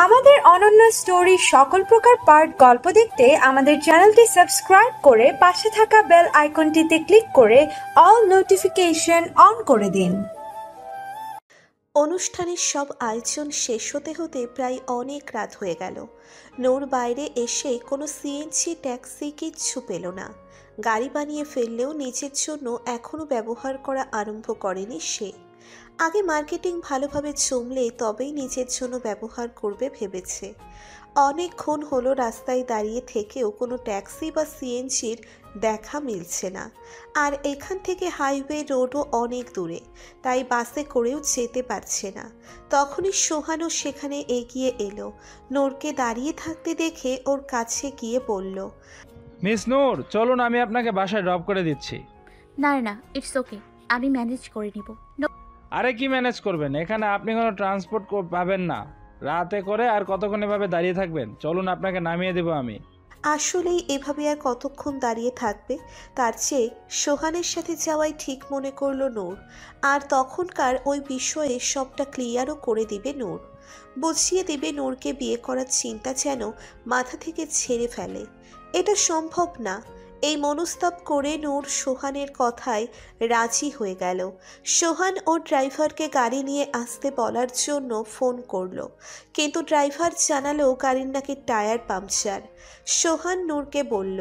আমাদের অনন্য স্টোরি সকল প্রকার পার্ট গল্প দেখতে আমাদের চ্যানেলটি সাবস্ক্রাইব করে পাশে থাকা বেল আইকনটিতে ক্লিক করে অল নোটিফিকেশন অন করে দিন। অনুষ্ঠানের সব আয়োজন শেষ হতে হতে প্রায় অনেক রাত হয়ে গেল। নূর বাইরে এসে কোনো সিএনজি ট্যাক্সি কিচ্ছু পেল না। গাড়ি বানিয়ে ফেললেও নিজের জন্য এখনও ব্যবহার করা আরম্ভ করেনি সে। আগে মার্কেটিং ভালোভাবে জমলে তবেই নিজের জন্য ব্যবহার করবে ভেবেছে। অনেকক্ষণ হলো রাস্তায় দাঁড়িয়ে থেকেও কোনো ট্যাক্সি বা সিএনজির দেখা মিলছে না। আর এখান থেকে হাইওয়ে রোডও অনেক দূরে, তাই বাসে করেও যেতে পারছে না। তখনই সোহানও সেখানে এগিয়ে এলো। নূরকে দাঁড়িয়ে থাকতে দেখে ওর কাছে গিয়ে বলল, মিস নূর, চলুন আমি আপনাকে বাসায় ড্রপ করে দিচ্ছি। না না, ইটস ওকে, আমি ম্যানেজ করে নিব। আরে কি ম্যানেজ করবেন? এখানে আপনি কোনো ট্রান্সপোর্ট পাবেন না। রাতে করে আর কতক্ষণ এভাবে দাঁড়িয়ে থাকবেন? চলুন আপনাকে নামিয়ে দেবো আমি। আসলেই এভাবে আর কতক্ষণ দাঁড়িয়ে থাকবে? তার চেয়ে সোহানের সাথে যাওয়াই ঠিক মনে করলো নূর। আর তখনকার ওই বিষয়ে সবটা ক্লিয়ারও করে দিবে নূর, বুঝিয়ে দিবে নূরকে বিয়ে করার চিন্তা যেন মাথা থেকে ছেড়ে ফেলে। এটা সম্ভব না। এই মনস্তাপ করে নূর সোহানের কথায় রাজি হয়ে গেল। সোহান ও ড্রাইভারকে গাড়ি নিয়ে আসতে বলার জন্য ফোন করলো, কিন্তু ড্রাইভার জানালো গাড়ির নাকি টায়ার পাংচার। সোহান নূরকে বলল,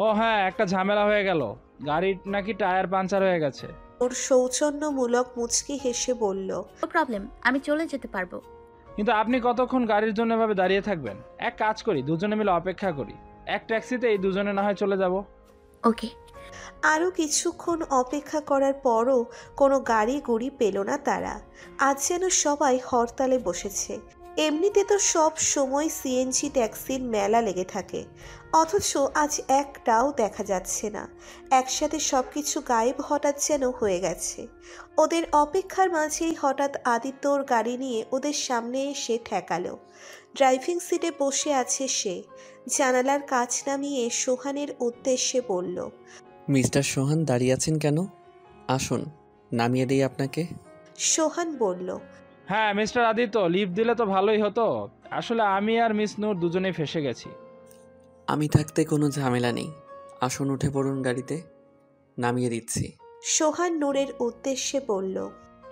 ও হ্যাঁ, একটা ঝামেলা হয়ে গেল, গাড়ির নাকি টায়ার পাঞ্চার হয়ে গেছে। নূর সৌজন্যমূলক মুচকি হেসে বলল, নো প্রবলেম, আমি চলে যেতে পারবো। কিন্তু আপনি কতক্ষণ গাড়ির জন্য এভাবে দাঁড়িয়ে থাকবেন? এক কাজ করি, দুজনে মিলে অপেক্ষা করি, এক ট্যাক্সিতে এই দুজনে না হয় চলে যাব। ওকে। আরও কিছুক্ষণ অপেক্ষা করার পরও কোনো গাড়ি গুড়ি পেল না তারা। আজ যেন সবাই হরতালে বসেছে। এমনিতে তো সব সময় সিএনজি ট্যাক্সির মেলা লেগে থাকে, অথচ আজ একটাও দেখা যাচ্ছে না। একসাথে সব কিছু গায়েব হঠাৎ যেন হয়ে গেছে। ওদের অপেক্ষার মাঝেই হঠাৎ আদিত্য ওর গাড়ি নিয়ে ওদের সামনে এসে ঠেকালো। ড্রাইভিং সিটে বসে আছে সে। জানালার কাচ নামিয়ে সোহানের উদ্দেশ্যে বলল, মিস্টার সোহান দাঁড়িয়ে আছেন কেন? আসুন, নামিয়ে দিই আপনাকে। সোহান বলল, হ্যাঁ মিস্টার আদিত্য, লিফট দিলে তো ভালোই হতো। আসলে আমি আর মিস নূর দুজনেই ফেসে গেছি। আমি থাকতে কোনো ঝামেলা নেই, আসুন উঠে পড়ুন গাড়িতে, নামিয়ে দিচ্ছি। সোহান নূরের উদ্দেশ্যে বলল।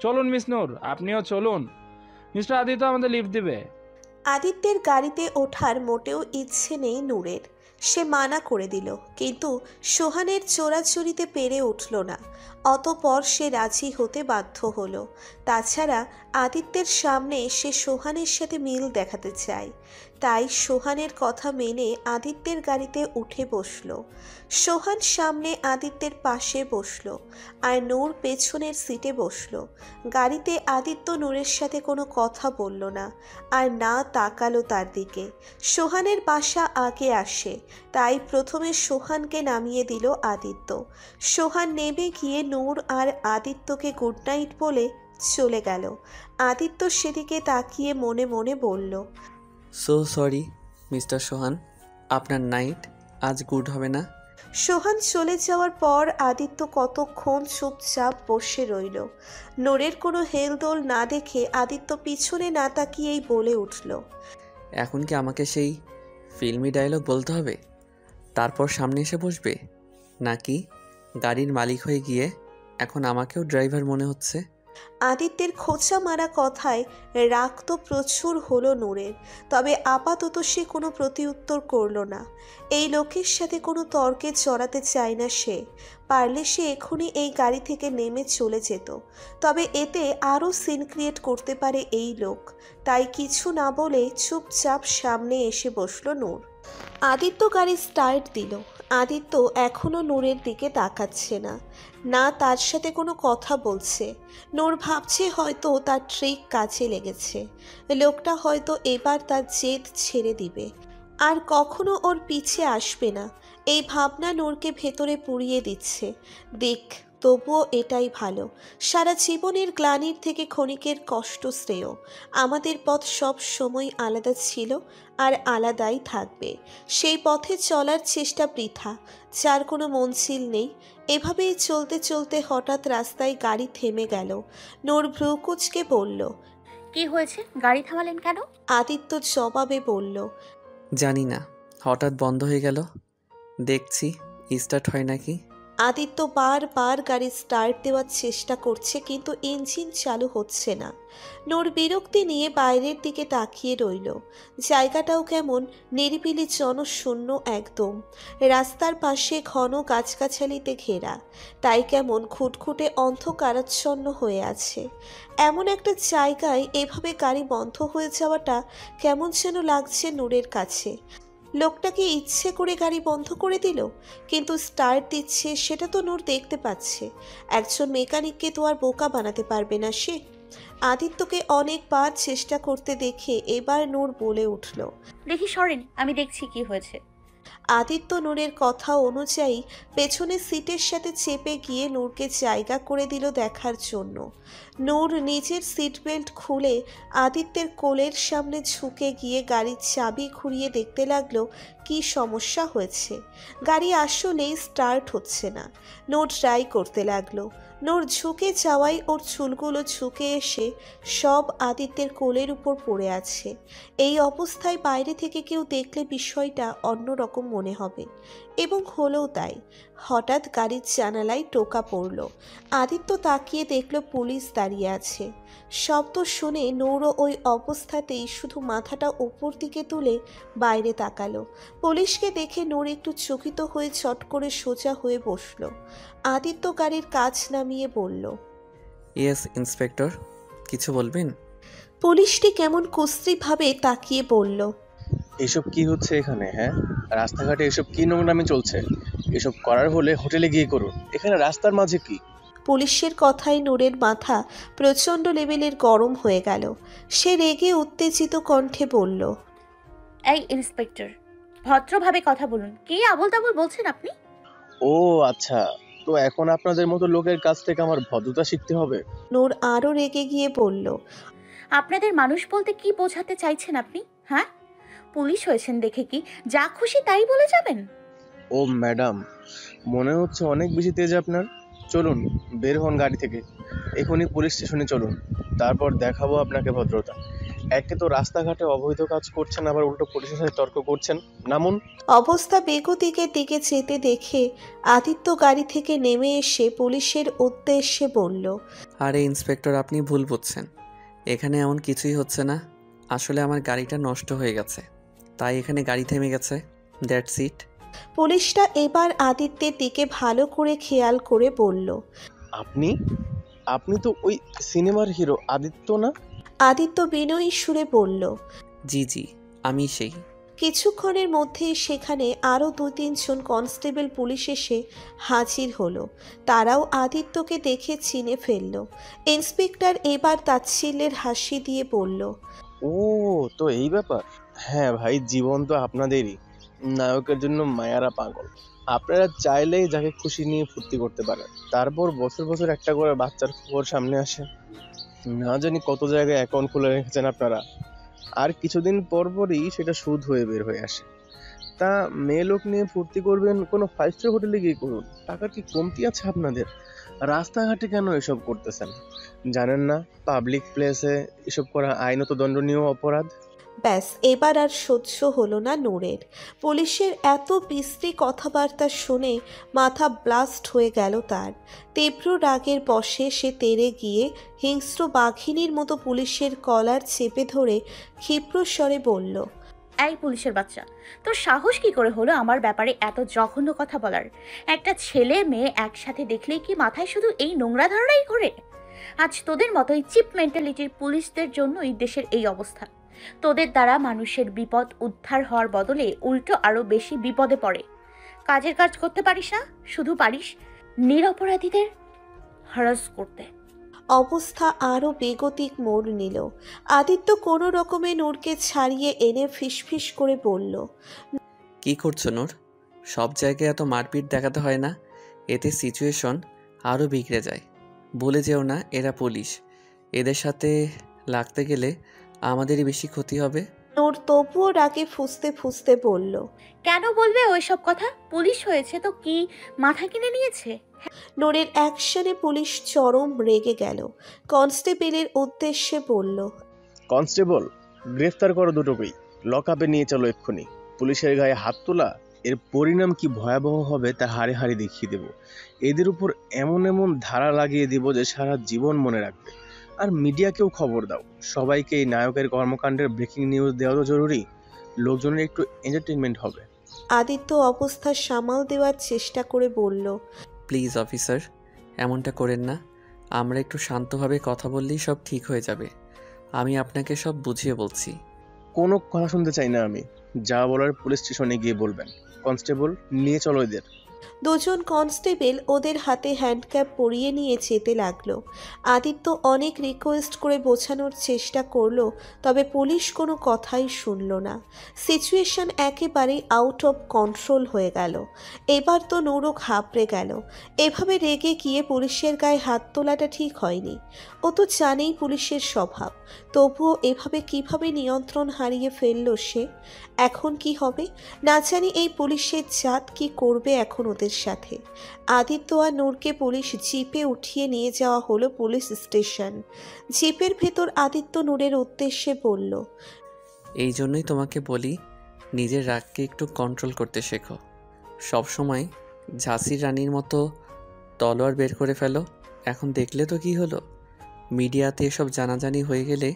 চলুন মিস নূর, আপনিও চলুন, মিস্টার আদিত্য আমাদের লিফট দিবে। আদিত্যের গাড়িতে ওঠার মোটেও ইচ্ছে নেই নূরের। সে মানা করে দিল, কিন্তু সোহানের চোরাচুরিতে পেরে উঠল না। অতপর সে রাজি হতে বাধ্য হলো। তাছাড়া আদিত্যের সামনে সে সোহানের সাথে মিল দেখাতে চায়, তাই সোহানের কথা মেনে আদিত্যের গাড়িতে উঠে বসল। সোহান সামনে আদিত্যের পাশে বসল, আর নূর পেছনের সিটে বসল। গাড়িতে আদিত্য নূরের সাথে কোনো কথা বলল না, আর না তাকালো তার দিকে। সোহানের বাসা আগে আসে, তাই প্রথমে সোহানকে নামিয়ে দিল আদিত্য। সোহান নেমে গিয়ে নূর আর আদিত্যকে গুড নাইট বলে চলে গেল। আদিত্য সেদিকে তাকিয়ে মনে মনে বলল, সো সরি মিস্টার সোহান, আপনার নাইট আজ গুড হবে না। সোহান চলে যাওয়ার পর আদিত্য কতক্ষণ চুপচাপ বসে রইল। নূরের কোনো হেলদোল না দেখে আদিত্য পিছনে না তাকিয়েই বলে উঠল, এখন কি আমাকে সেই ফিল্মি ডায়লগ বলতে হবে, তারপর সামনে এসে বসবে? নাকি গাড়ির মালিক হয়ে গিয়ে এখন আমাকেও ড্রাইভার মনে হচ্ছে? আদিত্যের খোঁচা মারা কথায় রাগ তো প্রচুর হলো নূরের, তবে আপাতত সে কোনো প্রতিউত্তর করল না। এই লোকের সাথে কোনো তর্কে জড়াতে চায় না সে। পারলে সে এখনই এই গাড়ি থেকে নেমে চলে যেত, তবে এতে আরও সিন ক্রিয়েট করতে পারে এই লোক। তাই কিছু না বলে চুপচাপ সামনে এসে বসলো নূর। আদিত্য গাড়ি স্টার্ট দিল। আদিত্য এখনও নূরের দিকে তাকাচ্ছে না, না তার সাথে কোনো কথা বলছে। নূর ভাবছে হয়তো তার ট্রিক কাজে লেগেছে, লোকটা হয়তো এবার তার জেদ ছেড়ে দিবে, আর কখনো ওর পিছে আসবে না। এই ভাবনা নূরকে ভেতরে পুড়িয়ে দিচ্ছে। দেখ, তবুও এটাই ভালো। সারা জীবনের গ্লানির থেকে ক্ষণিকের কষ্ট শ্রেয়। আমাদের পথ সব সময় আলাদা ছিল, আর আলাদাই থাকবে। সেই পথে চলার চেষ্টা বৃথা। যার কোনো মঞ্জিল নেই, এভাবেই চলতে চলতে হঠাৎ রাস্তায় গাড়ি থেমে গেল। নূর ভ্রু কুঁচকে বলল। কি হয়েছে, গাড়ি থামালেন কেন? আদিত্য জবাবে বলল। জানি না, হঠাৎ বন্ধ হয়ে গেল। দেখছি স্টার্ট হয় নাকি। আদিত্য বারবার গাড়ি স্টার্ট দেওয়ার চেষ্টা করছে, কিন্তু ইঞ্জিন চালু হচ্ছে না। নূর বিরক্তি নিয়ে বাইরের দিকে তাকিয়ে রইল। জায়গাটাও কেমন নিরিবিলি জনশূন্য একদম। রাস্তার পাশে ঘন গাছগাছালিতে ঘেরা, তাই কেমন খুটখুটে অন্ধকারাচ্ছন্ন হয়ে আছে। এমন একটা জায়গায় এভাবে গাড়ি বন্ধ হয়ে যাওয়াটা কেমন যেন লাগছে নূরের কাছে। লোকটাকে ইচ্ছে করে গাড়ি বন্ধ করে দিল, কিন্তু স্টার্ট দিচ্ছে সেটা তো নূর দেখতে পাচ্ছে। একজন মেকানিককে তো আর বোকা বানাতে পারবে না সে। আদিত্যকে অনেকবার চেষ্টা করতে দেখে এবার নূর বলে উঠল। দেখি সরেন, আমি দেখছি কি হয়েছে। আদিত্য নূরের কথা অনুযায়ী পেছনের সিটের সাথে চেপে গিয়ে নূরকে জায়গা করে দিল দেখার জন্য। নূর নিজের সিট বেল্ট খুলে আদিত্যের কোলের সামনে ঝুঁকে গিয়ে গাড়ির চাবি ঘুরিয়ে দেখতে লাগলো কি সমস্যা হয়েছে। গাড়ি আসলেই স্টার্ট হচ্ছে না। নূর ট্রাই করতে লাগলো। নূর ঝুঁকে যাওয়ায় ওর চুলগুলো ঝুঁকে এসে সব আদিত্যের কোলের উপর পড়ে আছে। এই অবস্থায় বাইরে থেকে কেউ দেখলে বিষয়টা অন্যরকম মনে হবে, এবং হলেও তাই। হঠাৎ গাড়ির জানালায় টোকা পড়ল। আদিত্য তাকিয়ে দেখল পুলিশ দাঁড়িয়ে আছে। শব্দ শুনে নূর ওই অবস্থাতেই শুধু মাথাটা উপর দিকে তুলে বাইরে তাকালো। পুলিশকে দেখে নূর একটু চকিত হয়ে চট করে সোজা হয়ে বসল। আদিত্য গাড়ির কাজ নামিয়ে বলল। ইয়েস ইন্সপেক্টর, কিছু বলবেন? পুলিশটি কেমন কুস্ত্রীভাবে তাকিয়ে বলল। এসব কি হচ্ছে এখানে? হ্যাঁ, রাস্তাঘাটে এসব কি নোংরামি চলছে? এসব করার হলে হোটেলে গিয়ে করুন, এখানে রাস্তার মাঝে কি? পুলিশের কথায় নূরের মাথা প্রচণ্ড লেভেলের গরম হয়ে গেল। সে রেগে উত্তেজিত কণ্ঠে বলল। এই ইন্সপেক্টর, ভদ্রভাবে কথা বলুন। কি আবোল তাবোল বলছেন আপনি? ও আচ্ছা, তো এখন আপনাদের মতো লোকের কাছ থেকে আমার ভদ্রতা শিখতে হবে? নূর আরও রেগে গিয়ে বলল। আপনাদের মানুষ বলতে কি বোঝাতে চাইছেন আপনি? হ্যাঁ, পুলিশ হয়েছেন দেখে কি যা খুশি তাই বলে যাবেন? ও ম্যাডাম, মনে হচ্ছে অনেক বেশি তেজ আপনার। চলুন বের হন গাড়ি থেকে, এখনই পুলিশ স্টেশনে চলুন, তারপর দেখাবো আপনাকে ভদ্রতা। একে তো রাস্তাঘাটে অবৈধ কাজ করছেন, আবার উল্টো পুলিশের সাথে তর্ক করছেন। নামুন। অবস্থা বেগতিকের দিকে যেতে দেখে আদিত্য গাড়ি থেকে নেমে এসে পুলিশের উদ্দেশ্যে বলল। আরে ইন্সপেক্টর, আপনি ভুল বুঝছেন। এখানে এমন কিছুই হচ্ছে না। আসলে আমার গাড়িটা নষ্ট হয়ে গেছে, তাই এখানে গাড়ি থেমে গেছে। That's it. পুলিশটা এবার আদিত্যের দিকে ভালো করে খেয়াল করে বলল। আপনি আপনি তো ওই সিনেমার হিরো আদিত্য না? আদিত্য বিনয়ী সুরে বলল। জি জি, আমি সেই। কিছুক্ষণের মধ্যেই সেখানে আরও 2-3 জন কনস্টেবল পুলিশ এসে হাজির হলো। তারাও আদিত্যকে দেখে চিনে ফেলল। ইন্সপেক্টর এবার তাচ্ছিল্যের হাসি দিয়ে বলল। ও, তো এই ব্যাপার। হ্যাঁ ভাই, জীবন তো আপনাদেরই। নায়কের জন্য মায়ারা পাগল। আপনারা চাইলেই যাকে খুশি নিয়ে ফুর্তি করতে পারেন, তারপর বছর বছর একটা করে বাচ্চার খবর সামনে আসে। না জানি কত জায়গায় অ্যাকাউন্ট খুলে রেখেছেন আপনারা, আর কিছুদিন পর পরই সেটা সুদ হয়ে বের হয়ে আসে। তা মেয়ে লোক নিয়ে ফুর্তি করবেন কোনো 5 স্টার হোটেলে গিয়ে করুন, টাকার কি কমতি আছে আপনাদের? রাস্তাঘাটে কেন এসব করতেছেন? জানেন না পাবলিক প্লেসে এসব করা আইনত দণ্ডনীয় অপরাধ? ব্যাস, এবার আর সহ্য হলো না নূরের। পুলিশের এত বিশ্রী কথাবার্তা শুনে মাথা ব্লাস্ট হয়ে গেল তার। তীব্র রাগের বশে সে তেড়ে গিয়ে হিংস্র বাঘিনীর মতো পুলিশের কলার চেপে ধরে ক্ষিপ্র স্বরে বলল। এই পুলিশের বাচ্চা, তোর সাহস কি করে হলো আমার ব্যাপারে এত জঘন্য কথা বলার? একটা ছেলে মেয়ে একসাথে দেখলেই কি মাথায় শুধু এই নোংরা ধারণাই ঘোরে? আজ তোদের মতোই চিপ মেন্টালিটির পুলিশদের জন্যই দেশের এই অবস্থা। তোদের দ্বারা মানুষের বিপদ উদ্ধার হওয়ার বদলে উল্টো আরো বেশি বিপদে পড়ে। কাজের কাজ করতে পারিস না, শুধু পারিস নিরপরাধীদের হ্যারাস করতে। অবস্থা আরও বেগতিক মোড় নিল। আদিত্য কোনো রকমে নূরকে ছাড়িয়ে এনে ফিসফিস করে বলল। কি করছো নূর? সব জায়গায় এত মারপিট দেখাতে হয় না, এতে সিচুয়েশন আরও বিগড়ে যায়। ভুলে যেও না এরা পুলিশ, এদের সাথে লাগতে গেলে আমাদেরই বেশি ক্ষতি হবে। নূর তবুও রাগে ফুঁসতে ফুঁসতে বলল। কেন বলবে ওইসব কথা? পুলিশ হয়েছে তো কি মাথা কিনে নিয়েছে? নূরের অ্যাকশনে পুলিশ চরম রেগে গেল। কনস্টেবলের উদ্দেশ্যে বলল। কনস্টেবল, গ্রেফতার করো দুটোকেই, লকআপে নিয়ে চলো এক্ষুনি। পুলিশের গায়ে হাত তোলা, এর পরিণাম কি ভয়াবহ হবে তা হাড়ে হাড়ে দেখিয়ে দেব। এদের উপর এমন এমন ধারা লাগিয়ে দিব যে সারা জীবন মনে রাখবে। আর মিডিয়াকেও খবর দাও, সবাইকে এই নায়কের কর্মকাণ্ডের ব্রেকিং নিউজ দেওয়া তো জরুরি, লোকজনের একটু এন্টারটেনমেন্ট হবে। আদিত্য অবস্থা সামাল দেওয়ার চেষ্টা করে বলল। প্লিজ অফিসার, এমনটা করেন না। আমরা একটু শান্তভাবে কথা বললেই সব ঠিক হয়ে যাবে। আমি আপনাকে সব বুঝিয়ে বলছি। কোনো কথা শুনতে চাই না আমি, যা বলার পুলিশ স্টেশনে গিয়ে বলবেন। কনস্টেবল, নিয়ে চলো এদের। দুজন কনস্টেবল ওদের হাতে হ্যান্ডক্যাপ পরিয়ে নিয়ে যেতে লাগলো। আদিত্য অনেক রিকোয়েস্ট করে বোঝানোর চেষ্টা করলো, তবে পুলিশ কোনো কথাই শুনল না। সিচুয়েশন একেবারেই আউট অফ কন্ট্রোল হয়ে গেল। এবার তো নূরও ঘাবড়ে গেল। এভাবে রেগে গিয়ে পুলিশের গায়ে হাত তোলাটা ঠিক হয়নি। ও তো জানেই পুলিশের স্বভাব, তবুও এভাবে কিভাবে নিয়ন্ত্রণ হারিয়ে ফেললো সে। এখন কি হবে না জানি। এই পুলিশের জাত কি করবে এখন ওদের সাথে। আদিত্য আর নূরকে পুলিশ জিপে উঠিয়ে নিয়ে যাওয়া হলো পুলিশ স্টেশন। জিপের ভেতর আদিত্য নূরের উদ্দেশ্যে বলল। এই জন্যই তোমাকে বলি, নিজের রাগকে একটু কন্ট্রোল করতে শেখো। সবসময় ঝাঁসির রানীর মতো তলোয়ার বের করে ফেলো। এখন দেখলে তো কি হলো, মিডিয়াতে এসব জানাজানি হয়ে গেলে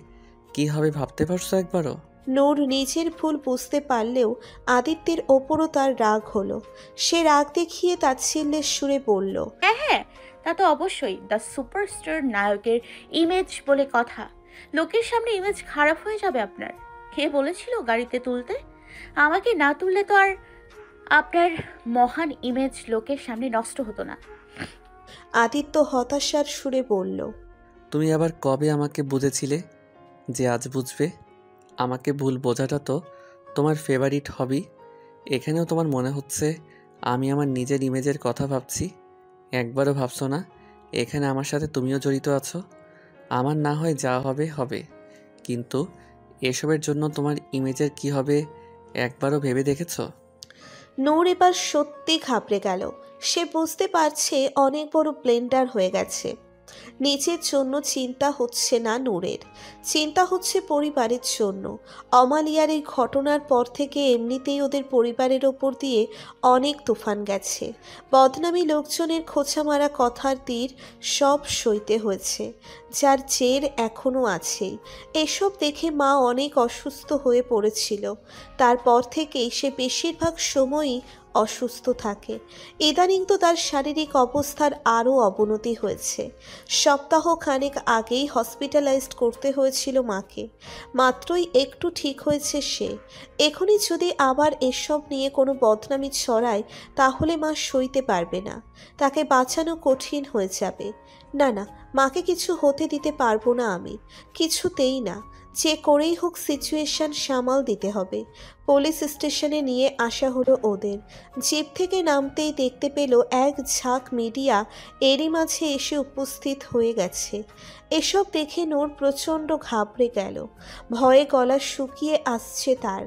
কি হবে ভাবতে পারছো একবারও? নূর নিজের ভুল বুঝতে পারলেও আদিত্যের ওপরও তার রাগ হলো। সে রাগ দেখিয়ে তাচ্ছিল্যের সুরে বলল। হ্যাঁ হ্যাঁ, তা তো অবশ্যই। দ্য সুপারস্টার নায়কের ইমেজ বলে কথা, লোকের সামনে ইমেজ খারাপ হয়ে যাবে আপনার। কে বলেছিল গাড়িতে তুলতে? আমাকে না তুললে তো আর আপনার মহান ইমেজ লোকের সামনে নষ্ট হতো না। আদিত্য হতাশার সুরে বলল। তুমি আবার কবে আমাকে বুঝেছিলে যে আজ বুঝবে? আমাকে ভুল বোঝাটা তো তোমার ফেভারিট হবি। এখানেও তোমার মনে হচ্ছে আমি আমার নিজের ইমেজের কথা ভাবছি। একবারও ভাবছো না এখানে আমার সাথে তুমিও জড়িত আছো? আমার না হয় যা হবে হবে, কিন্তু এসবের জন্য তোমার ইমেজের কি হবে একবারও ভেবে দেখেছো? নূর এবার সত্যি ঘাবড়ে গেল। সে বুঝতে পারছে অনেক বড় ব্লেন্ডার হয়ে গেছে। নিজের জন্য চিন্তা হচ্ছে না নূরের, চিন্তা হচ্ছে পরিবারের জন্য। অমালিয়ার এই ঘটনার পর থেকে এমনিতেই ওদের পরিবারের ওপর দিয়ে অনেক তুফান গেছে। বদনামী লোকজনের খোঁচা মারা কথার তীর সব সইতে হয়েছে, যার জের এখনও আছেই। এসব দেখে মা অনেক অসুস্থ হয়ে পড়েছিল। তারপর থেকেই সে বেশিরভাগ সময়ই অসুস্থ থাকে। ইদানিং তো তার শারীরিক অবস্থার আরও অবনতি হয়েছে। সপ্তাহ খানেক আগেই হসপিটালাইজড করতে হয়েছিল মাকে। মাত্রই একটু ঠিক হয়েছে সে। এখনই যদি আবার এসব নিয়ে কোনো বদনামি ছড়ায় তাহলে মা সইতে পারবে না। তাকে বাঁচানো কঠিন হয়ে যাবে। না না, মাকে কিছু হতে দিতে পারবো না আমি, কিছুতেই না। যে করেই হোক সিচুয়েশন সামাল দিতে হবে। পুলিশ স্টেশনে নিয়ে আসা হলো ওদের। জিপ থেকে নামতেই দেখতে পেল এক ঝাঁক মিডিয়া এরই মাঝে এসে উপস্থিত হয়ে গেছে। এসব দেখে নূর প্রচণ্ড ঘাবড়ে গেল। ভয়ে গলা শুকিয়ে আসছে তার।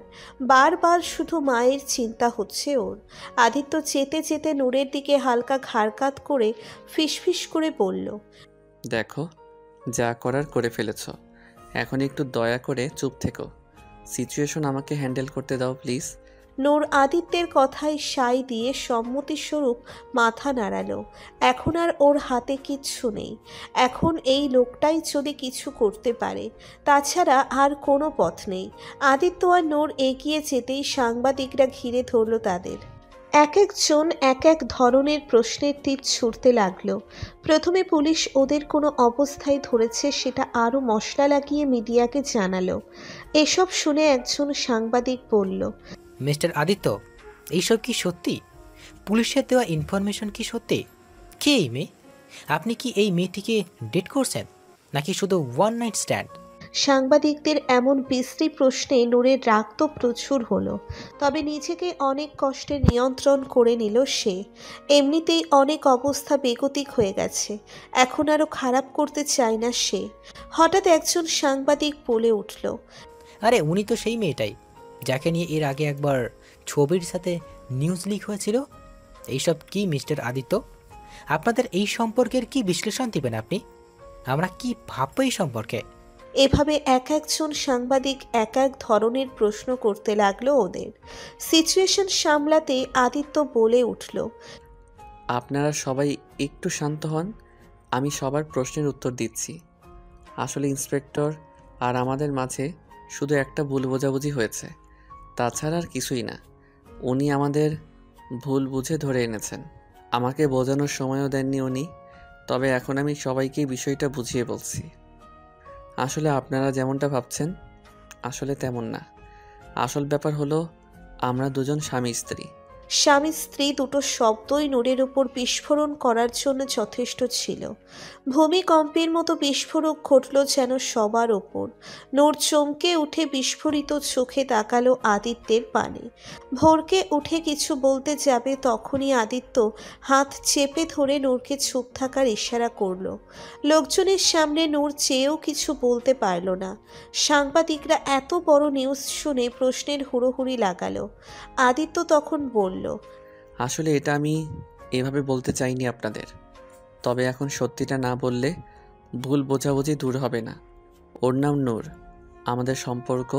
বারবার শুধু মায়ের চিন্তা হচ্ছে ওর। আদিত্য যেতে যেতে নূরের দিকে হালকা ঘাড়কাত করে ফিসফিস করে বলল। দেখো, যা করার করে ফেলেছো, এখন একটু দয়া করে চুপ থেকো। সিচুয়েশন আমাকে হ্যান্ডেল করতে দাও প্লিজ। নূর আদিত্যের কথায় সায় দিয়ে সম্মতিস্বরূপ মাথা নাড়ালো। এখন আর ওর হাতে কিচ্ছু নেই। এখন এই লোকটাই যদি কিছু করতে পারে, তাছাড়া আর কোনো পথ নেই। আদিত্য আর নূর এগিয়ে যেতেই সাংবাদিকরা ঘিরে ধরল তাদের। এক একজন এক এক ধরনের প্রশ্নের তীর ছুড়তে লাগলো। প্রথমে পুলিশ ওদের কোনো অবস্থায় ধরেছে সেটা আরও মশলা লাগিয়ে মিডিয়াকে জানালো। এসব শুনে একজন সাংবাদিক বলল। মিস্টার আদিত্য, এইসব কি সত্যি? পুলিশের দেওয়া ইনফরমেশন কি সত্যি? কে এই মেয়ে? আপনি কি এই মেয়েটিকে ডেট করছেন নাকি শুধু ওয়ান নাইট স্ট্যান্ড? সাংবাদিকদের এমন বিশ্রী প্রশ্নে নূরের রাগ তো প্রচুর হলো, তবে নিজেকে অনেক কষ্টে নিয়ন্ত্রণ করে নিল সে। এমনিতেই অনেক অবস্থা বেগতিক হয়ে গেছে, এখন আরও খারাপ করতে চায় না সে। হঠাৎ একজন সাংবাদিক বলে উঠল। আরে উনি তো সেই মেয়েটাই যাকে নিয়ে এর আগে একবার ছবির সাথে নিউজ লিক হয়েছিল। এইসব কি মিস্টার আদিত্য? আপনাদের এই সম্পর্কের কি বিশ্লেষণ দিবেন আপনি? আমরা কি ভাববো এই সম্পর্কে? এভাবে এক একজন সাংবাদিক এক এক ধরনের প্রশ্ন করতে লাগলো ওদের। সিচুয়েশন সামলাতে আদিত্য বলে উঠল, আপনারা সবাই একটু শান্ত হন, আমি সবার প্রশ্নের উত্তর দিচ্ছি। আসলে ইন্সপেক্টর আর আমাদের মাঝে শুধু একটা ভুল বোঝাবুঝি হয়েছে, তাছাড়া আর কিছুই না। উনি আমাদের ভুল বুঝে ধরে এনেছেন, আমাকে বোঝানোর সময়ও দেননি উনি। তবে এখন আমি সবাইকে বিষয়টা বুঝিয়ে বলছি। আসলে আপনারা যেমনটা ভাবছেন আসলে তেমন না। আসল ব্যাপার হলো আমরা দুজন স্বামী স্ত্রী। স্বামী স্ত্রী দুটো শব্দই নূরের উপর বিস্ফোরণ করার জন্য যথেষ্ট ছিল। ভূমিকম্পের মতো বিস্ফোরক ঘটল যেন সবার ওপর। নূর চমকে উঠে বিস্ফোরিত চোখে তাকালো আদিত্যের পানে। ভোরকে উঠে কিছু বলতে যাবে তখনই আদিত্য হাত চেপে ধরে নূরকে চুপ থাকার ইশারা করল। লোকজনের সামনে নূর চেয়েও কিছু বলতে পারল না। সাংবাদিকরা এত বড় নিউজ শুনে প্রশ্নের হুড়োহুড়ি লাগালো। আদিত্য তখন বলল, আসলে এটা আমি এভাবে বলতে চাইনি আপনাদের, তবে এখন সত্যিটা না বললে ভুল বোঝাবুঝি দূর হবে না। ওর নাম নূর। আমাদের সম্পর্ক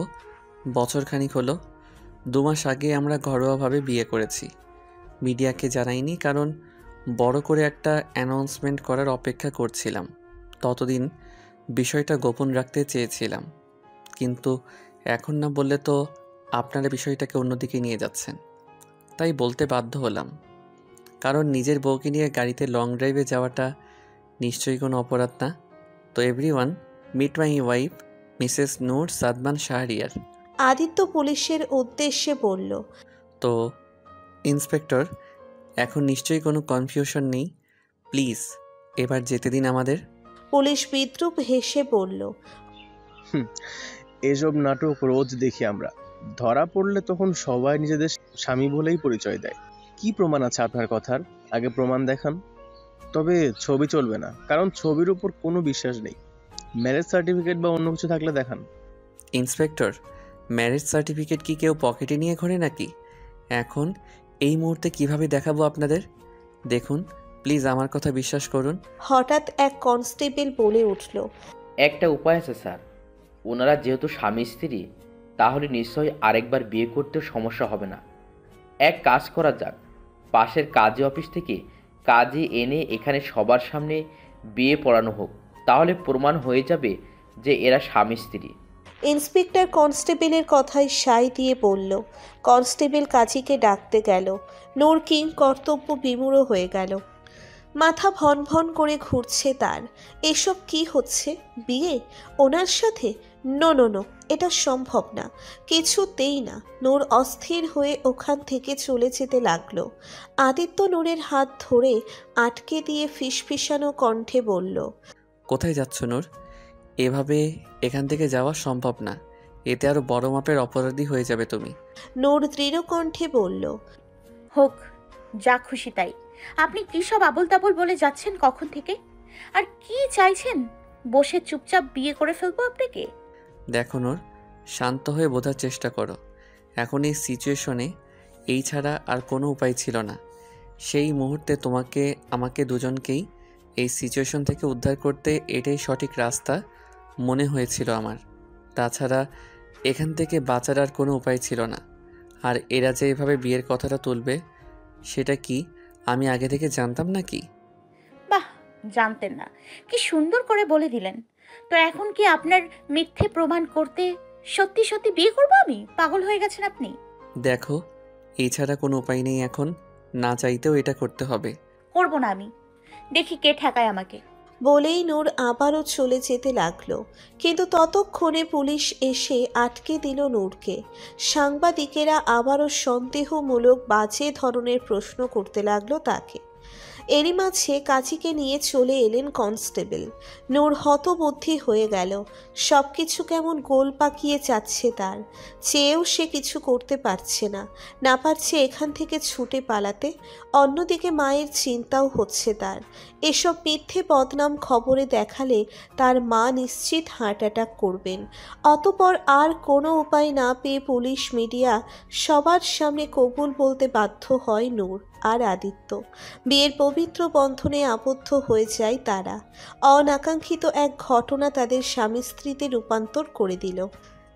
বছরখানিক হলো। 2 মাস আগে আমরা ঘরোয়াভাবে বিয়ে করেছি। মিডিয়াকে জানাইনি, কারণ বড় করে একটা অ্যানাউন্সমেন্ট করার অপেক্ষা করছিলাম। ততদিন বিষয়টা গোপন রাখতে চেয়েছিলাম, কিন্তু এখন না বললে তো আপনারা বিষয়টাকে অন্যদিকে নিয়ে যাচ্ছেন। তাই বলতে বাধ্য হলাম, কারণ নিজের বউকে নিয়ে গাড়িতে লং ড্রাইভে যাওয়াটা নিশ্চয়ই কোনো অপরাধ না। তো everyone, meet my wife Mrs Noor Sadman Shahriar. Aditya পুলিশের উদ্দেশ্যে বলল, তো ইন্সপেক্টর, এখন নিশ্চয়ই কোনো কনফিউশন নেই। প্লিজ এবার যেতে দিন আমাদের। পুলিশ বিদ্রূপ হেসে বলল, এসব নাটক রোজ দেখি আমরা। ধরা পড়লে তখন সবাই নিজেদের স্বামী বলেই পরিচয় দেয়। কি প্রমাণ আছে আপনার কথার? আগে প্রমাণ দেখান। তবে ছবি চলবে না, কারণ ছবির উপর কোনো বিশ্বাস নেই। ম্যারেজ সার্টিফিকেট বা অন্য কিছু থাকলে দেখান। ইন্সপেক্টর, ম্যারেজ সার্টিফিকেট কি কেউ পকেটে নিয়ে ঘোরে নাকি? এখন এই মুহূর্তে কিভাবে দেখাবো আপনাদের? দেখুন, প্লিজ আমার কথা বিশ্বাস করুন। হঠাৎ এক কনস্টেবল বলে উঠল, একটা উপায় আছে স্যার। ওনারা যেহেতু স্বামী স্ত্রী, তাহলে নিশ্চয়ই আরেকবার বিয়ে করতেও সমস্যা হবে না। এক কাজ করা যাক, পাশের কাজী অফিস থেকে কাজী এনে এখানে সবার সামনে বিয়ে পড়ানো হোক, তাহলে প্রমাণ হয়ে যাবে যে এরা স্বামী স্ত্রী। ইন্সপেক্টর কনস্টেবলের কথায় সায় দিয়ে বলল। কনস্টেবল কাজীকে ডাকতে গেল। নূর কিং কর্তব্য বিমূঢ় হয়ে গেল। মাথা ভন ভন করে ঘুরছে তার। এসব কি হচ্ছে? বিয়ে ওনার সাথে? নো নো নো, এটা সম্ভব না, কিছুতেই না। নূর অস্থির হয়ে ওখান থেকে চলে যেতে লাগলো। আদিত্য নূরের হাত ধরে আটকে দিয়ে ফিসফিসানো কণ্ঠে বলল, কোথায় যাচ্ছ নূর? এভাবে এখান থেকে যাওয়া সম্ভব না, এতে আরো বড় মাপের অপরাধী হয়ে যাবে তুমি। নূর দৃঢ় কণ্ঠে বলল, হোক, যা খুশি তাই। আপনি কি সব আবোল তাবোল বলে যাচ্ছেন কখন থেকে? আর কি চাইছেন? বসে চুপচাপ বিয়ে করে ফেলবো আপনাকে? দেখো নূর, শান্ত হয়ে বোঝার চেষ্টা করো। এখন এই সিচুয়েশনে এই ছাড়া আর কোনো উপায় ছিল না। সেই মুহূর্তে তোমাকে আমাকে দুজনকেই এই সিচুয়েশন থেকে উদ্ধার করতে এটাই সঠিক রাস্তা মনে হয়েছিল আমার। তাছাড়া এখান থেকে বাঁচার আর কোনো উপায় ছিল না। আর এরা যে এভাবে বিয়ের কথাটা তুলবে সেটা কি আমি আগে থেকে জানতাম নাকি? বাহ, জানতেন না? কি সুন্দর করে বলে দিলেন। তো এখন কি আপনার মিথ্যে প্রমাণ করতে সত্যি সত্যি বিয়ে করবো আমি? পাগল হয়ে গেছেন আপনি? দেখো, এই ছাড়া কোনো উপায় নেই, এখন না চাইতেও এটা করতে হবে। করবো না আমি, দেখি কে ঠেকায় আমাকে। বলেই নূর আবারও চলে যেতে লাগলো। কিন্তু ততক্ষণে পুলিশ এসে আটকে দিল নূরকে। সাংবাদিকেরা আবারও সন্দেহমূলক বাজে ধরনের প্রশ্ন করতে লাগলো তাকে। এরই মাঝে কাজীকে নিয়ে চলে এলেন কনস্টেবল। নূর হতবুদ্ধি হয়ে গেল। সব কিছু কেমন গোল পাকিয়ে যাচ্ছে তার। চেয়েও সে কিছু করতে পারছে না, না পারছে এখান থেকে ছুটে পালাতে। অন্যদিকে মায়ের চিন্তাও হচ্ছে তার। এসব মিথ্যে বদনাম খবরে দেখালে তার মা নিশ্চিত হার্ট অ্যাটাক করবেন। অতপর আর কোনো উপায় না পেয়ে পুলিশ, মিডিয়া সবার সামনে কবুল বলতে বাধ্য হয় নূর আর আদিত্য। বিয়ের পবিত্র বন্ধনে আবদ্ধ হয়ে যায় তারা। অনাকাঙ্ক্ষিত এক ঘটনা তাদের স্বামী স্ত্রীতে রূপান্তর করে দিল।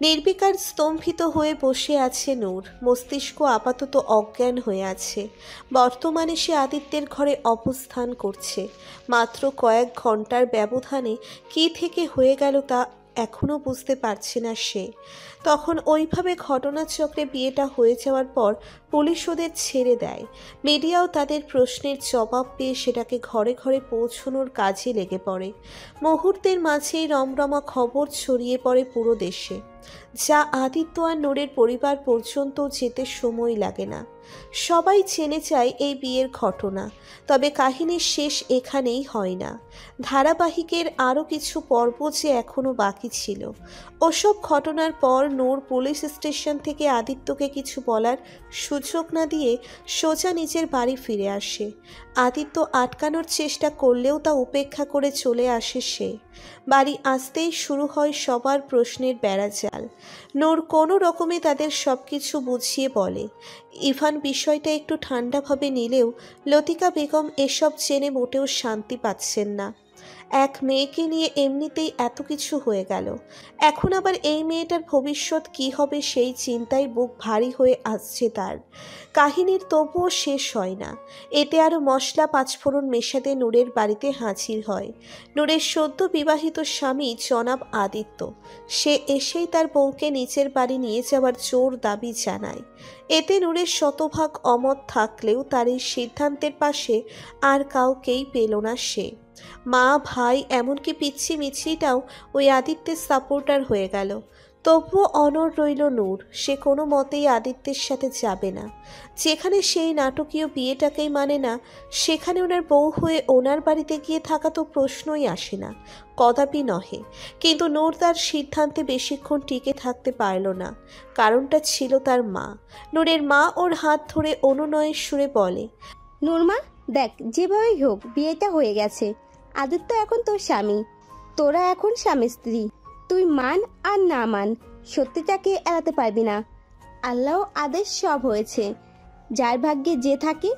নির্বিকার স্তম্ভিত হয়ে বসে আছে নূর। মস্তিষ্ক আপাতত অজ্ঞান হয়ে আছে। বর্তমানে সে আদিত্যের ঘরে অবস্থান করছে। মাত্র কয়েক ঘন্টার ব্যবধানে কী থেকে হয়ে গেল তা এখনও বুঝতে পারছে না সে। তখন ওইভাবে ঘটনাচক্রে বিয়েটা হয়ে যাওয়ার পর পুলিশ ওদের ছেড়ে দেয়। মিডিয়াও তাদের প্রশ্নের জবাব পেয়ে সেটাকে ঘরে ঘরে পৌঁছানোর কাজে লেগে পড়ে। মুহূর্তের মাঝেই রমরমা খবর ছড়িয়ে পড়ে পুরো দেশে, যা আদিত্য আর নূরের পরিবার পর্যন্ত যেতে সময় লাগে না। সবাই জেনে যায় এই বিয়ের ঘটনা। তবে কাহিনীর শেষ এখানেই হয় না। ধারাবাহিকের আরও কিছু পর্ব যে এখনও বাকি ছিল। ওসব ঘটনার পর নূর পুলিশ স্টেশন থেকে আদিত্যকে কিছু বলার সুযোগ না দিয়ে সোজা নিজের বাড়ি ফিরে আসে। আদিত্য আটকানোর চেষ্টা করলেও তা উপেক্ষা করে চলে আসে সে। বাড়ি আসতেই শুরু হয় সবার প্রশ্নের বেড়াজাল। নূর কোনো রকমে তাদের সব কিছু বুঝিয়ে বলে। ইভান বিষয়টা একটু ঠান্ডাভাবে নিলেও লতিকা বেগম এসব জেনে মোটেও শান্তি পাচ্ছেন না। এক মেয়েকে নিয়ে এমনিতেই এত কিছু হয়ে গেল, এখন আবার এই মেয়েটার ভবিষ্যৎ কি হবে সেই চিন্তায় বুক ভারী হয়ে আসছে তার। কাহিনীর তবুও শেষ হয় না। এতে আরও মশলা পাঁচফোড়ন মেশাতে নূরের বাড়িতে হাজির হয় নূরের সদ্য বিবাহিত স্বামী জনাব আদিত্য। সে এসেই তার বউকে নিচের বাড়ি নিয়ে যাওয়ার জোর দাবি জানায়। এতে নূরের শতভাগ অমত থাকলেও তার এই সিদ্ধান্তের পাশে আর কাউকেই পেল না সে। মা, ভাই, এমনকি পিচ্ছি মিছরিটাও ওই আদিত্যের সাপোর্টার হয়ে গেল। তবুও অনড় রইল নূর। সে কোনো মতেই আদিত্যের সাথে যাবে না। যেখানে সেই নাটকীয় বিয়েটাকেই মানে না, সেখানে ওনার বউ হয়ে ওনার বাড়িতে গিয়ে থাকা তো প্রশ্নই আসে না, কদাপি নহে। কিন্তু নূর তার সিদ্ধান্তে বেশিক্ষণ টিকে থাকতে পারল না। কারণটা ছিল তার মা। নূরের মা ওর হাত ধরে অনুনয়ের সুরে বলে, নূরমা, দেখ, যেভাবেই হোক বিয়েটা হয়ে গেছে। আদিত্য এখন তোর স্বামী, তোরা এখন স্বামী স্ত্রী। তুই মান আর না মান, সত্যিটাকে এড়াতে পারবি না। আল্লাহ আদেশ সব হয়েছে। যার ভাগ্যে যে থাকে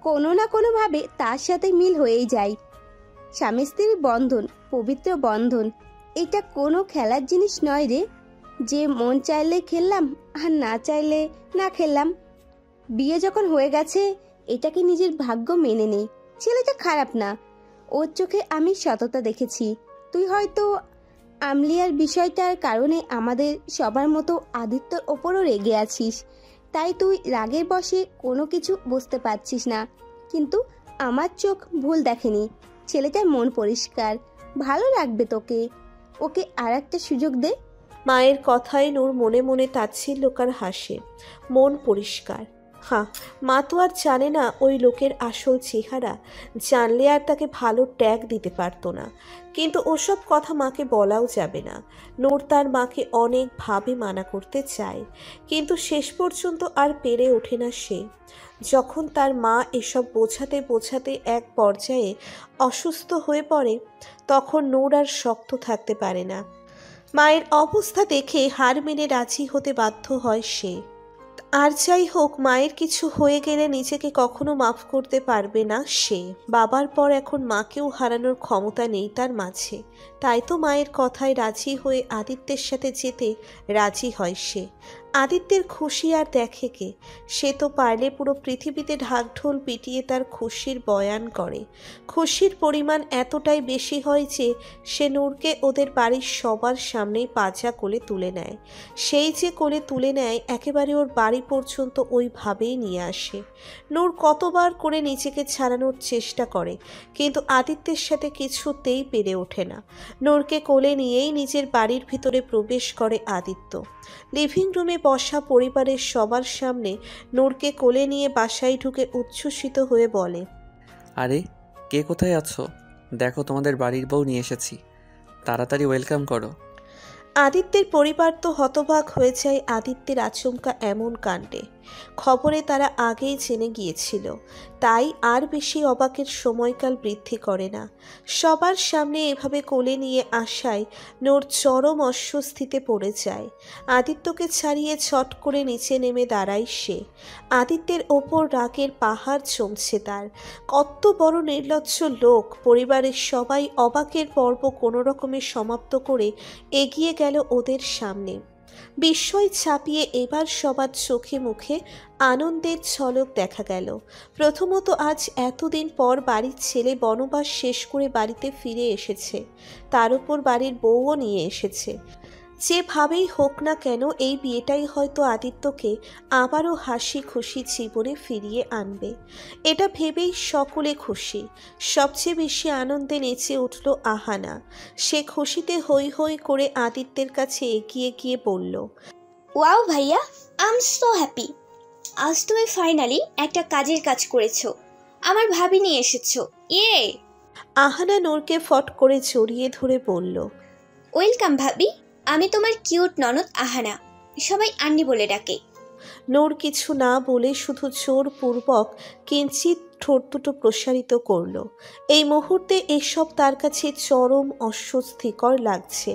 কোনো না কোনোভাবে তার সাথে মিল হয়েই যায়। স্বামী স্ত্রীর বন্ধন পবিত্র বন্ধন, এটা কোনো খেলার জিনিস নয় রে, যে মন চাইলে খেললাম আর না চাইলে না খেললাম। বিয়ে যখন হয়ে গেছে এটাকে নিজের ভাগ্য মেনে নেই। ছেলেটা খারাপ না, ওর চোখে আমি সততা দেখেছি। তুই হয়তো আমলিয়ার বিষয়টার কারণে আমাদের সবার মতো আদিত্যর ওপরও রেগে আছিস, তাই তুই রাগের বশে কোনো কিছু বুঝতে পারছিস না। কিন্তু আমার চোখ ভুল দেখেনি। ছেলেটার মন পরিষ্কার, ভালো লাগবে তোকে। ওকে আর একটা সুযোগ দে। মায়ের কথায় নূর মনে মনে তাচ্ছিল্যকার হাসে। মন পরিষ্কার? হ্যাঁ, মা তো আর জানে না ওই লোকের আসল চেহারা। জানলে আর তাকে ভালো ট্যাগ দিতে পারতো না। কিন্তু ওসব কথা মাকে বলাও যাবে না। নূর তার মাকে অনেকভাবে মানা করতে চায়, কিন্তু শেষ পর্যন্ত আর পেরে ওঠে না সে। যখন তার মা এসব বোঝাতে বোঝাতে এক পর্যায়ে অসুস্থ হয়ে পড়ে, তখন নূর আর শক্ত থাকতে পারে না। মায়ের অবস্থা দেখে হার মেনে রাজি হতে বাধ্য হয় সে। আর যাই হোক, মায়ের কিছু হয়ে গেলে নিজেকে কখনো মাফ করতে পারবে না সে। বাবার পর এখন মাকেও হারানোর ক্ষমতা নেই তার মাঝে। তাই তো মায়ের কথায় রাজি হয়ে আদিত্যের সাথে যেতে রাজি হয় সে। আদিত্যের খুশি আর দেখে কে? সে তো পারলে পুরো পৃথিবীতে ঢাকঢোল পিটিয়ে তার খুশির বয়ান করে। খুশির পরিমাণ এতটাই বেশি হয় যে সে নূরকে ওদের বাড়ির সবার সামনেই পাজা কোলে তুলে নেয়। সেই যে কোলে তুলে নেয়, একেবারে ওর বাড়ি পর্যন্ত ওইভাবেই নিয়ে আসে। নূর কতবার করে নিজেকে ছাড়ানোর চেষ্টা করে, কিন্তু আদিত্যের সাথে কিছুতেই পেরে ওঠে না। নূরকে কোলে নিয়েই নিজের বাড়ির ভিতরে প্রবেশ করে আদিত্য। লিভিং রুমে বসা পরিবারের সবার সামনে নূরকে কোলে নিয়ে বাসায় ঢুকে উচ্ছ্বসিত হয়ে বলে, আরে, কে কোথায় আছো? দেখো, তোমাদের বাড়ির বউ নিয়ে এসেছি, তাড়াতাড়ি ওয়েলকাম করো। আদিত্যের পরিবার তো হতবাক হয়ে যায় আদিত্যের আচমকা এমন কাণ্ডে। খবরে তারা আগেই জেনে গিয়েছিল, তাই আর বেশি অবাকের সময়কাল বৃদ্ধি করে না। সবার সামনে এভাবে কোলে নিয়ে আসায় নূর চরম অস্বস্তিতে পড়ে যায়। আদিত্যকে ছাড়িয়ে ছট করে নিচে নেমে দাঁড়ায় সে। আদিত্যের ওপর রাগের পাহাড় জমছে তার। কত বড় নির্লজ্জ লোক! পরিবারের সবাই অবাকের পর্ব কোনো রকমে সমাপ্ত করে এগিয়ে গেল ওদের সামনে। বিস্ময় ছাপিয়ে এবার সবার চোখে মুখে আনন্দের ঝলক দেখা গেল। প্রথমত আজ এতদিন পর বাড়ির ছেলে বনবাস শেষ করে বাড়িতে ফিরে এসেছে, তার উপর বাড়ির বউও নিয়ে এসেছে। যেভাবেই হোক না কেন এই বিয়েটাই হয়তো আদিত্যকে আবারও হাসি খুশি জীবনে ফিরিয়ে আনবে, এটা ভেবেই সকলে খুশি। সবচেয়ে বেশি আনন্দে নেচে উঠল আহানা। সে খুশিতে হৈ হৈ করে আদিত্যের কাছে এগিয়ে গিয়ে বলল, ওয়াও ভাইয়া, আই এম সো হ্যাপি। আজ তুমি ফাইনালি একটা কাজের কাজ করেছো, আমার ভাবি নিয়ে এসেছো, ইয়ে। আহানা নূরকে ফট করে জড়িয়ে ধরে বলল, ওয়েলকাম ভাবি, আমি তোমার কিউট ননদ আহানা, সবাই আন্নি বলে ডাকে। নূর কিছু না বলে শুধু জোরপূর্বক কিঞ্চিত ঠোঁট দুটো প্রসারিত করল। এই মুহূর্তে এসব তার কাছে চরম অস্বস্তিকর লাগছে।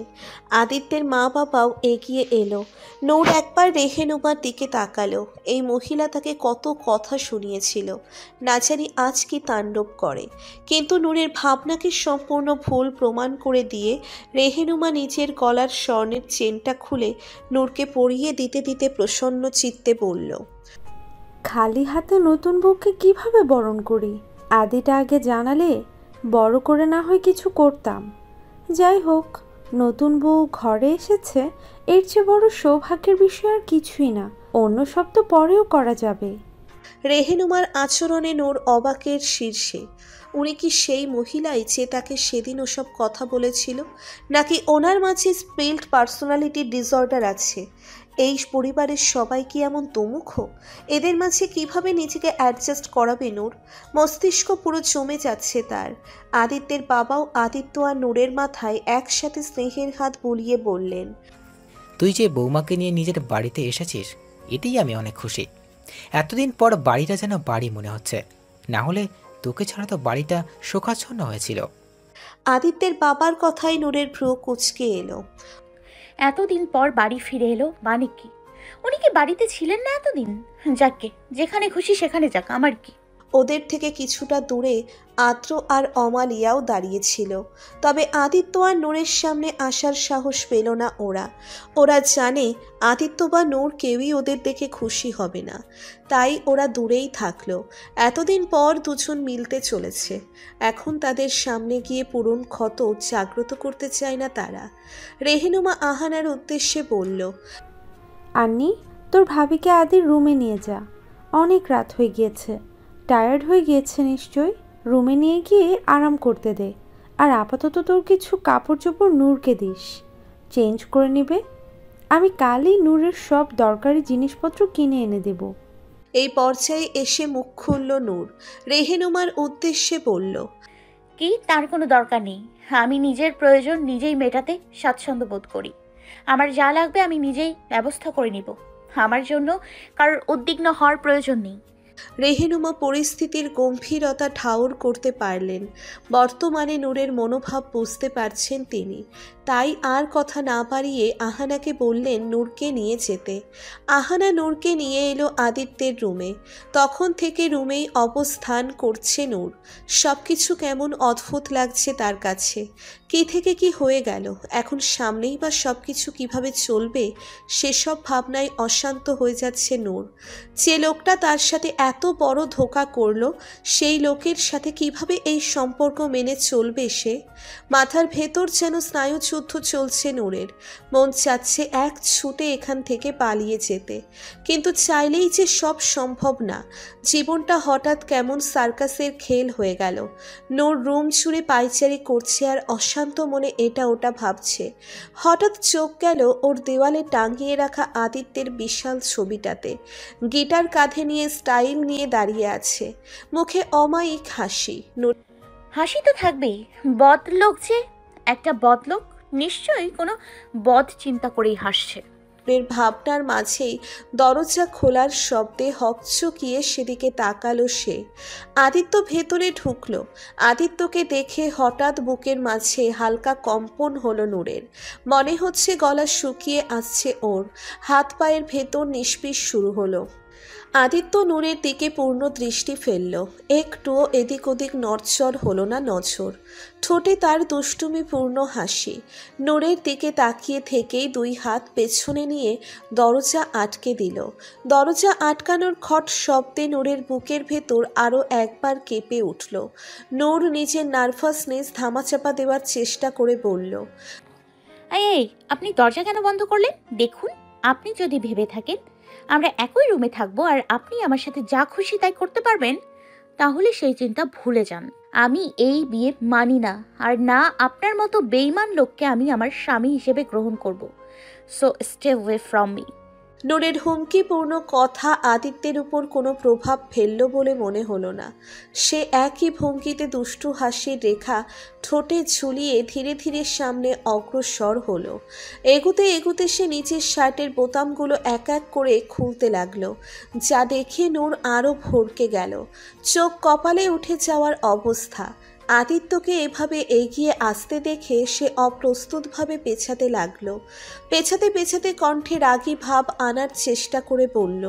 আদিত্যের মা বাবাও এগিয়ে এলো। নূর একবার রেহেনুমার দিকে তাকালো। এই মহিলা তাকে কত কথা শুনিয়েছিল, না জানি আজ কি তাণ্ডব করে। কিন্তু নূরের ভাবনাকে সম্পূর্ণ ভুল প্রমাণ করে দিয়ে রেহেনুমা নিজের গলার স্বর্ণের চেনটা খুলে নূরকে পরিয়ে দিতে দিতে প্রসন্ন চিত্তে বলল, খালি হাতে নতুন বউকে কিভাবে বরণ করি? আদিটা আগে জানালে বড় করে না হয় কিছু করতাম। যাই হোক, নতুন বউ ঘরে এসেছে, এর চেয়ে বড় সৌভাগ্যের বিষয় আর কিছুই না। অন্য সব তো পরেও করা যাবে। রেহেনুমার আচরণে নূর অবাকের শীর্ষে। উনি কি সেই মহিলাই যে তাকে সেদিন ওসব কথা বলেছিল, নাকি ওনার মাঝে স্পিল্ড পার্সোনালিটি ডিসঅর্ডার আছে? এই পরিবারের সবাই কি এমন দুমুখ? এদের মাঝে কিভাবে নিজেকে অ্যাডজাস্ট করাবে নূর? মস্তিষ্ক পুরো জমে যাচ্ছে তার। আদিত্যের বাবাও আদিত্য আর নূরের মাথায় একসাথে স্নেহের হাত বুলিয়ে বললেন, তুই যে বৌমাকে নিয়ে নিজের বাড়িতে এসেছিস, এতেই আমি অনেক খুশি। এতদিন পর বাড়িটা যেন বাড়ি মনে হচ্ছে, না হলে তোকে ছাড়া তো বাড়িটা শোকাচ্ছন্ন হয়েছিল। আদিত্যের বাবার কথায় নূরের ভ্রু কুঁচকে এলো। এতদিন পর বাড়ি ফিরে এলো মানে কি? উনি কি বাড়িতে ছিলেন না এতদিন? যাকে যেখানে খুশি সেখানে যাক, আমার কি। ওদের থেকে কিছুটা দূরে আদ্র আর অমালিয়াও দাঁড়িয়েছিল। তবে আদিত্য আর নূরের সামনে আসার সাহস পেল না ওরা। ওরা জানে আদিত্য বা নূর কেউই ওদের দেখে খুশি হবে না, তাই ওরা দূরেই থাকলো। এতদিন পর দুজন মিলতে চলেছে, এখন তাদের সামনে গিয়ে পুরন ক্ষত জাগ্রত করতে চায় না তারা। রেহেনুমা আহানার উদ্দেশ্যে বলল, আন্নি, তোর ভাবিকে আদির রুমে নিয়ে যা, অনেক রাত হয়ে গিয়েছে, টায়ার্ড হয়ে গিয়েছে নিশ্চয়ই। রুমে নিয়ে গিয়ে আরাম করতে দে। আর আপাতত তোর কিছু কাপড় চোপড় নূরকে দিস, চেঞ্জ করে নেবে। আমি কালই নূরের সব দরকারি জিনিসপত্র কিনে এনে দেব। এই পর্যায়ে এসে মুখ খুলল নূর। রেহেনুমার উদ্দেশ্যে বলল, কি তার কোনো দরকার নেই। আমি নিজের প্রয়োজন নিজেই মেটাতে স্বাচ্ছন্দ্য বোধ করি। আমার যা লাগবে আমি নিজেই ব্যবস্থা করে নিব। আমার জন্য কারোর উদ্বিগ্ন হওয়ার প্রয়োজন নেই। রেহেনুমা পরিস্থিতির গম্ভীরতা ঠাউর করতে পারলেন। বর্তমানে নূরের মনোভাব বুঝতে পারছেন তিনি, তাই আর কথা না বাড়িয়ে আহানাকে বললেন নূরকে নিয়ে যেতে। আহানা নূরকে নিয়ে এলো আদিত্যের রুমে। তখন থেকে রুমেই অবস্থান করছে নূর। সব কিছু কেমন অদ্ভুত লাগছে তার কাছে। কি থেকে কি হয়ে গেল, এখন সামনেই বা সব কিছু কীভাবে চলবে, সেসব ভাবনায় অশান্ত হয়ে যাচ্ছে নূর। যে লোকটা তার সাথে এত বড় ধোঁকা করলো, সেই লোকের সাথে কিভাবে এই সম্পর্ক মেনে চলবে সে? মাথার ভেতর যেন স্নায়ুযুদ্ধ চলছে নূরের। মন চাচ্ছে এক ছুটে এখান থেকে পালিয়ে যেতে, কিন্তু চাইলেই যে সব সম্ভব না। জীবনটা হঠাৎ কেমন সার্কাসের খেল হয়ে গেল। নূর রুম ছুঁড়ে পায়চারি করছে আর অশান্ত মনে এটা ওটা ভাবছে। হঠাৎ চোখ গেল ওর দেওয়ালে টাঙিয়ে রাখা আদিত্যের বিশাল ছবিটাতে। গিটার কাঁধে নিয়ে স্টাইল নিয়ে দাঁড়িয়ে আছে, মুখে অমায়িক হাসি। হাসি তো থাকবেই, বদলোক যে একটা বদলোক নিশ্চয়ই কোনো বদ চিন্তা করেই হাসছে। এর ভাবনার মাঝেই দরজা খোলার শব্দে হকচকিয়ে সেদিকে তাকালো সে। আদিত্য ভেতরে ঢুকলো। আদিত্যকে দেখে হঠাৎ বুকের মাঝে হালকা কম্পন হলো নূরের। মনে হচ্ছে গলা শুকিয়ে আসছে ওর। হাত পায়ের ভেতর নিষ্পিস শুরু হলো। আদিত্য নূরের দিকে পূর্ণ দৃষ্টি ফেলল। একটুও এদিক ওদিক নড়চড় হলো না নজর। ঠোঁটে তার দুষ্টুমিপূর্ণ হাসি। নূরের দিকে তাকিয়ে থেকেই দুই হাত পেছনে নিয়ে দরজা আটকে দিল। দরজা আটকানোর খট শব্দে নূরের বুকের ভেতর আরও একবার কেঁপে উঠল। নূর নিজের নার্ভাসনেস ধামাচাপা দেওয়ার চেষ্টা করে বলল, এই আপনি দরজা কেন বন্ধ করলেন? দেখুন, আপনি যদি ভেবে থাকেন আমরা একই রুমে থাকবো আর আপনি আমার সাথে যা খুশি তাই করতে পারবেন, তাহলে সেই চিন্তা ভুলে যান। আমি এই বিয়ে মানি না, আর না আপনার মতো বেইমান লোককে আমি আমার স্বামী হিসেবে গ্রহণ করব। So stay away from me. নূরের হুমকিপূর্ণ কথা আদিত্যের উপর কোনো প্রভাব ফেলল বলে মনে হলো না। সে একই ভঙ্গিতে দুষ্টু হাসির রেখা ঠোঁটে ঝুলিয়ে ধীরে ধীরে সামনে অগ্রসর হলো। এগুতে এগুতে সে নিচের শার্টের বোতামগুলো এক এক করে খুলতে লাগলো, যা দেখে নূর আরও ভড়কে গেল। চোখ কপালে উঠে যাওয়ার অবস্থা। আদিত্যকে এভাবে এগিয়ে আসতে দেখে সে অপ্রস্তুতভাবে পেছাতে লাগলো। পেছাতে পেছাতে কণ্ঠে রাগী ভাব আনার চেষ্টা করে বলল,